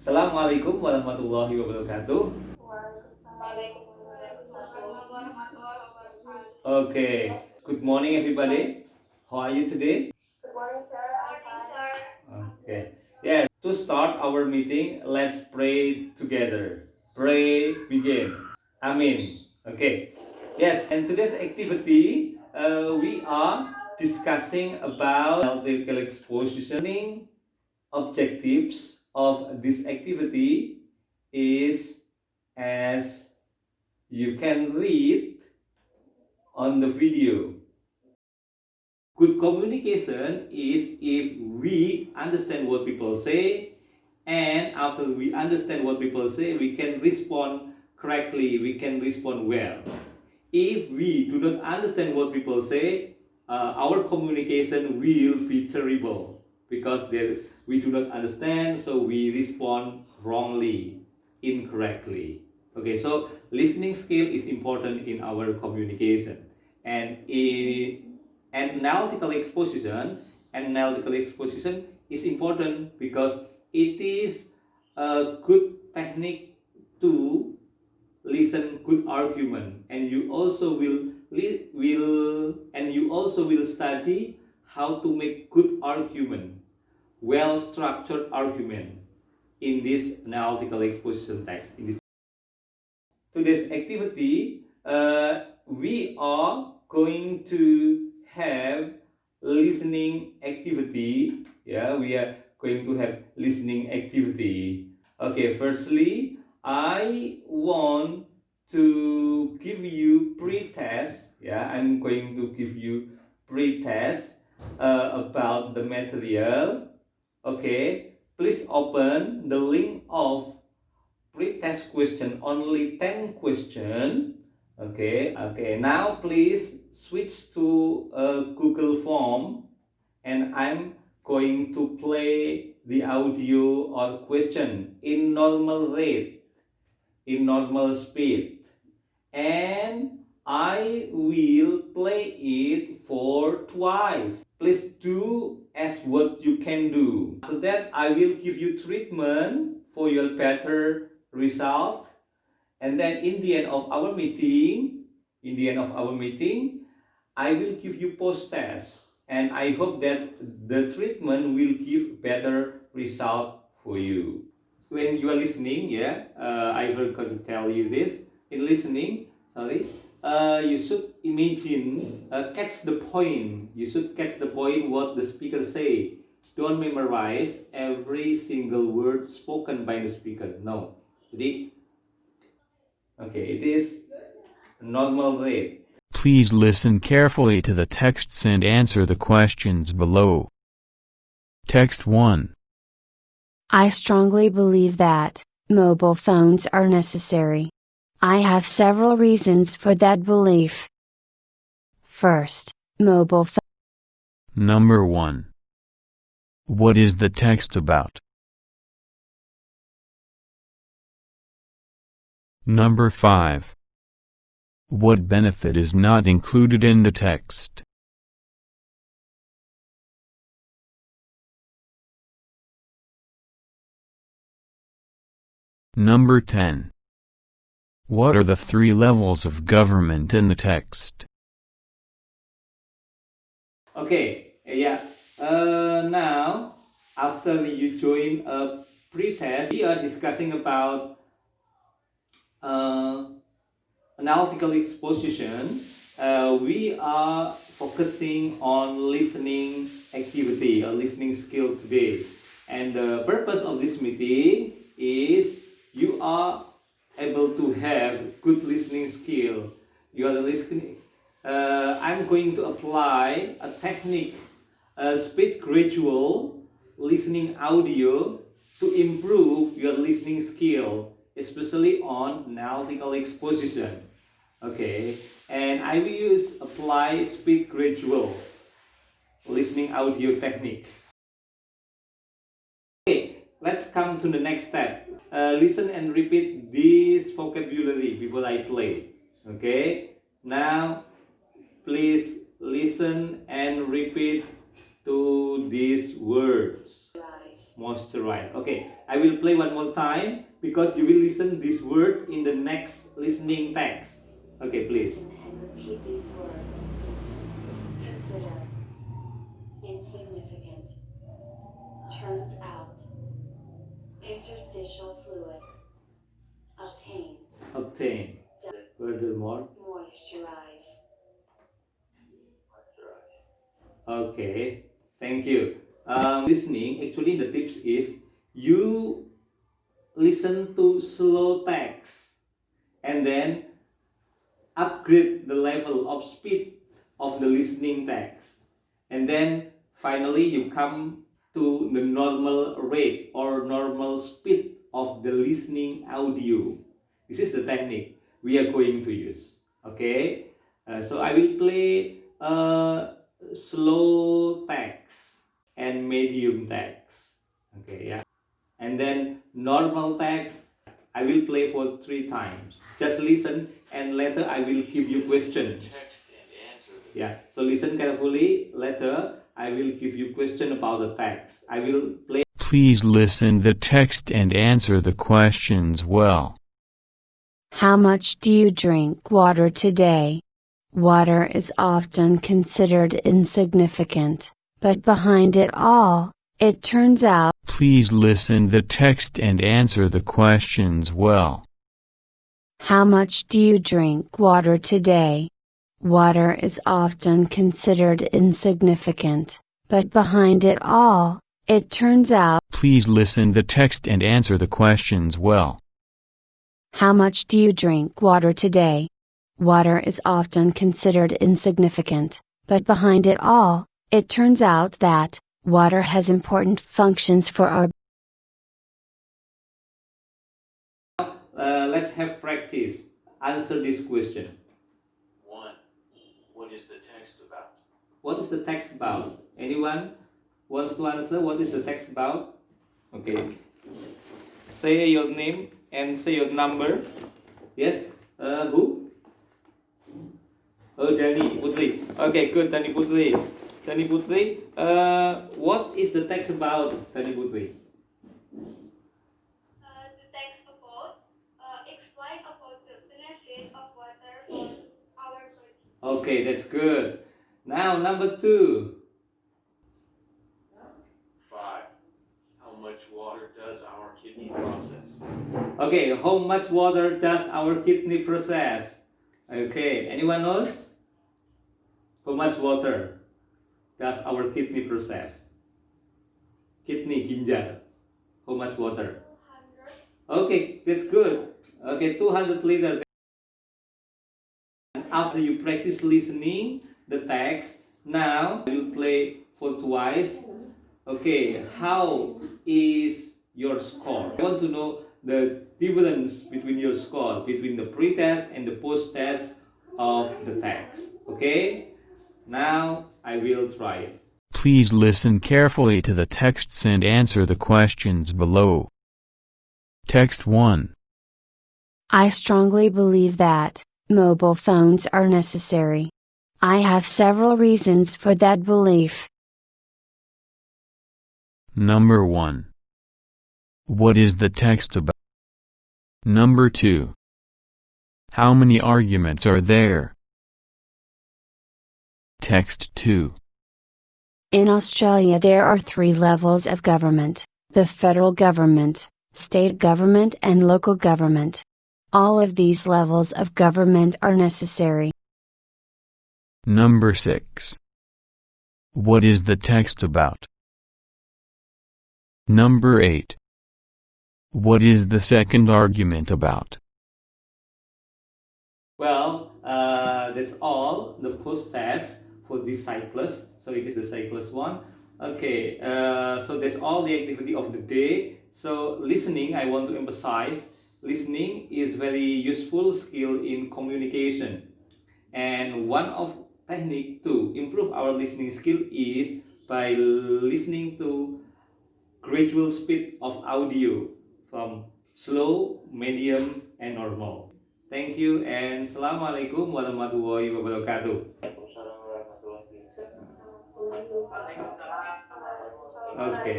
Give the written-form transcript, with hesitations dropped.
Assalamualaikum warahmatullahi wabarakatuh. Okay, good morning everybody. How are you today? Good morning, sir. I'm fine. Okay, yeah, to start our meeting, let's pray together. Pray, begin. Amen. Okay, yes, and today's activity, we are discussing about analytical expositioning. Objectives of this activity is, as you can read on the video. Good communication is if we understand what people say, and after we understand what people say, we can respond correctly, we can respond well. If we do not understand what people say, our communication will be terrible because we do not understand, so we respond wrongly, incorrectly. Okay, so listening skill is important in our communication, and analytical exposition is important because it is a good technique to listen good argument, and you also will study how to make good argument, well structured argument in this analytical exposition text. In this today's activity, we are going to have listening activity. Yeah, we are going to have listening activity. Okay, firstly, I want to give you pre-test. Yeah, I'm going to give you pre-test about the material. Okay, please open the link of pre-test question, only 10 question. Okay, now please switch to a Google form, and I'm going to play the audio or question in normal rate, in normal speed, and I will play it for twice. Please do as what you can do. After that, I will give you treatment for your better result. And then in the end of our meeting, I will give you post test. And I hope that the treatment will give better result for you. When you are listening, I forgot to tell you this. In listening, you should imagine, catch the point. You should catch the point what the speaker say. Don't memorize every single word spoken by the speaker. No. Jadi, okay, it is normal rate. Please listen carefully to the texts and answer the questions below. Text 1. I strongly believe that mobile phones are necessary. I have several reasons for that belief. First, mobile phone. Number 1. What is the text about? Number 5. What benefit is not included in the text? Number 10. What are the 3 levels of government in the text? Okay, yeah. Now, after you join a pre-test, we are discussing about analytical exposition. We are focusing on listening activity or listening skill today. And the purpose of this meeting is you are able to have good listening skill. You are listening. I'm going to apply a technique, speed gradual listening audio to improve your listening skill, especially on analytical exposition. Okay, and I will apply speed gradual listening audio technique. Okay, let's come to the next step. Listen and repeat this vocabulary before I play. Okay, now please listen and repeat to these words. moisturize. Okay, I will play one more time because you will listen this word in the next listening text. Okay, please. Listen and repeat these words. Consider. Insignificant. Turns out. Interstitial fluid. Obtain. Obtain. Furthermore. Moisturize. Okay, thank you. Listening, actually the tips is you listen to slow text and then upgrade the level of speed of the listening text, and then finally you come to the normal rate or normal speed of the listening audio. This is the technique we are going to use. Okay, so I will play slow text and medium text. Okay, yeah, and then normal text I will play for 3 times. Just listen and later I will give you questions. Yeah, so listen carefully. Later I will give you question about the text. I will play. Please listen the text and answer the questions well. How much do you drink water today? Water is often considered insignificant, but behind it all, it turns out. Please listen the text and answer the questions well. How much do you drink water today? Water is often considered insignificant, but behind it all, it turns out. Please listen the text and answer the questions well. How much do you drink water today? Water is often considered insignificant, but behind it all, it turns out that water has important functions for our. Let's have practice. Answer this question. 1. What is the text about? What is the text about? Anyone wants to answer what is the text about? Okay. Say your name and say your number. Yes? Who? Oh, Dani Putri. Okay, good, Dani Putri. Dani Putri, what is the text about, Dani Putri? The text about explain about the benefit of water for our body. Okay, that's good. Now, number 2. 5. How much water does our kidney process? Okay, how much water does our kidney process? Okay, anyone knows? How much water does our kidney process? Kidney, ginjal. How much water? 200. Okay, that's good. Okay, 200 liters. After you practice listening the text, now I will play for twice. Okay, how is your score? I want to know the difference between your score, between the pre-test and the post-test of the text. Okay, now I will try it. Please listen carefully to the texts and answer the questions below. Text 1. I strongly believe that mobile phones are necessary. I have several reasons for that belief. Number 1. What is the text about? Number 2. How many arguments are there? Text 2. In Australia there are 3 levels of government: the federal government, state government and local government. All of these levels of government are necessary. Number 6. What is the text about? Number 8. What is the second argument about? Well, that's all the post-test for this Siklus. So it is the Siklus one. Okay, so that's all the activity of the day. So listening, I want to emphasize, listening is very useful skill in communication. And one of technique to improve our listening skill is by listening to gradual speed of audio from slow, medium, and normal. Thank you and Assalamualaikum warahmatullahi wabarakatuh. Okay.